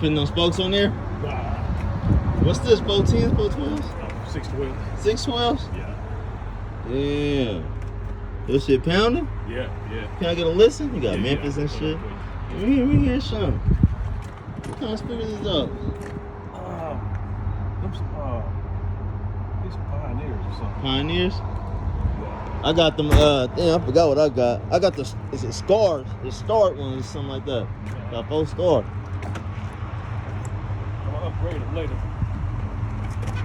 putting those spokes on there? Nah. What's this, 410s, 412s? 612. 612s? Yeah. Damn. This shit pounding? Yeah. Can I get a listen? You got Yeah, Memphis and shit. Let me hear some. What kind of speakers is those? These Pioneers or something. Pioneers? Yeah. I got them, damn, I forgot what I got. I got the, is it Scars? The Start one or something like that. Got 4 Star. I'm gonna upgrade them later.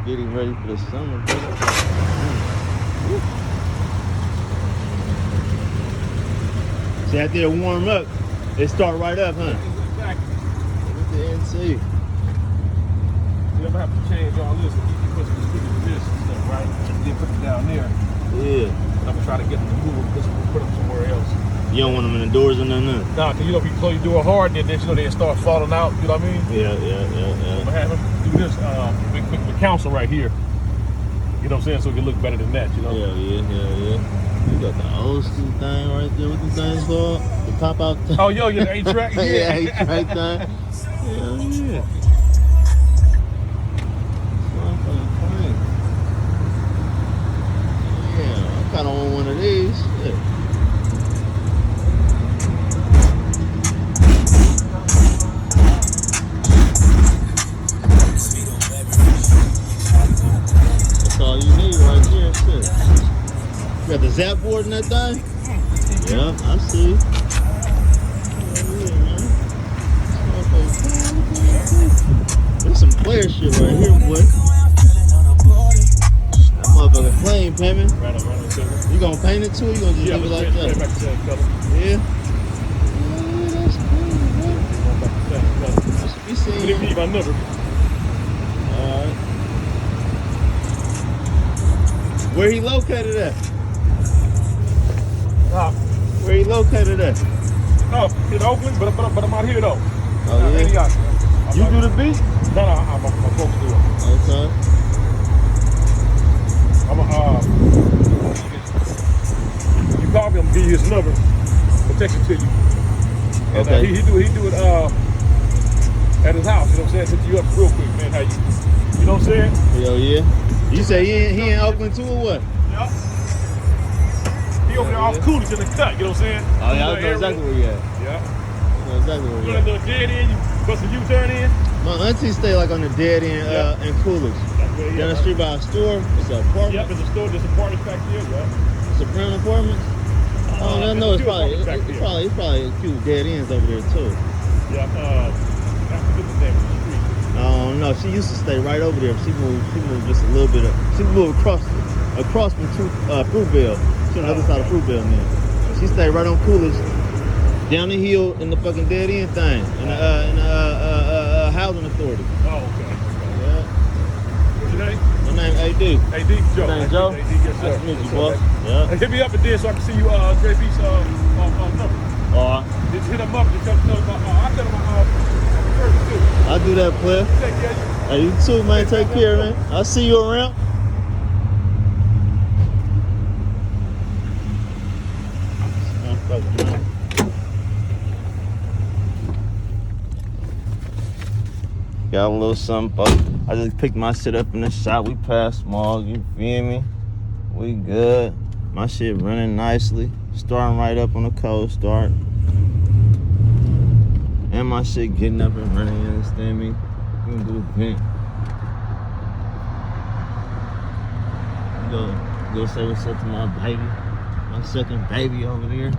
Getting ready for the summer, brother. See, after it warm up, it start right up, huh? Exactly. Look at the NC. You ever have to change all this? You put some speakers to this and stuff, right? And then put it down there. Yeah. And I'm gonna try to get them to move them, put them somewhere else. You don't want them in the doors or nothing? Nah, cause you know, so you do it hard, then you know they start falling out. You know what I mean? Yeah. I'm gonna have them do this with council right here. You know what I'm saying? So it can look better than that. You know? Yeah. You got the old school thing right there. What the thing's called? The pop out thing. Oh, yo, the 8-track. Yeah, 8-track thing. Hell yeah. Yeah, I kind of want one of these. Shit. That's all you need right there. Shit. You got the zap board in that thing? Yeah, I see. There's some player shit right here, boy. That motherfucker clean, Pimpin'. Right. You gonna paint it too, or you gonna just leave it like that? Back to that color. Yeah. That's clean, bro. Back to that color. I should be seeing. Give me my number. Alright. Where he located at? Where he located at? Oh, in Oakland, but I'm out here though. Oh yeah. You do the beat? No, I'm supposed to do it. Okay. You call me, I'm gonna give you his number. I'll text it to you. And Okay. He do it at his house. You know what I'm saying? Hit you up real quick, man. How you know what I'm saying? Hell yeah. You say he in Oakland too or what? Yeah. He over there off Coolidge in the cut. You know what I'm saying? Oh yeah, I know exactly where you at. Yeah. I know exactly where You you know at. that little dead end, you bust a U-turn in? My auntie stay like on the dead end in Coolidge. That's where he Down the is. street by a store. It's an apartment. Yep, there's a store, there's apartments back there, yeah. Soprano Apartments. I know it's probably a few dead ends over there too. Yeah, I forget the name of the street. I don't know. She used to stay right over there. She moved just a little bit. She moved across from Fruitvale to the other side of Fruitvale now. She stayed right on Coolidge, down the hill in the fucking dead end thing, in the housing authority. Oh, okay. Yeah. What's your name? My name AD. AD, Joe. My name Joe. AD, yes, sir. Nice to meet you, Yes, boss. sir, Yeah. Hey, hit me up and then so I can see you, Dre B's number. Just hit him up. Just tell him, I'll tell him my first too. I'll do that, player. Take care of you. Hey, you too, man. Take care, man. I'll see you around. Got a little something. I just picked my shit up in the shop. We passed smog, you feel me? We good. My shit running nicely. Starting right up on the cold start. And my shit getting up and running, you understand me? We can do a vent. Go say what's up to my baby. My second baby over there.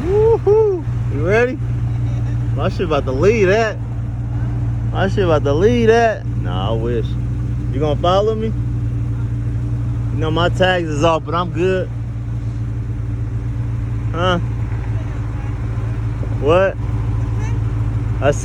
Woohoo! You ready? My shit about to leave that. Nah, I wish. You gonna follow me? You know my tags is off, but I'm good. Huh? What? I said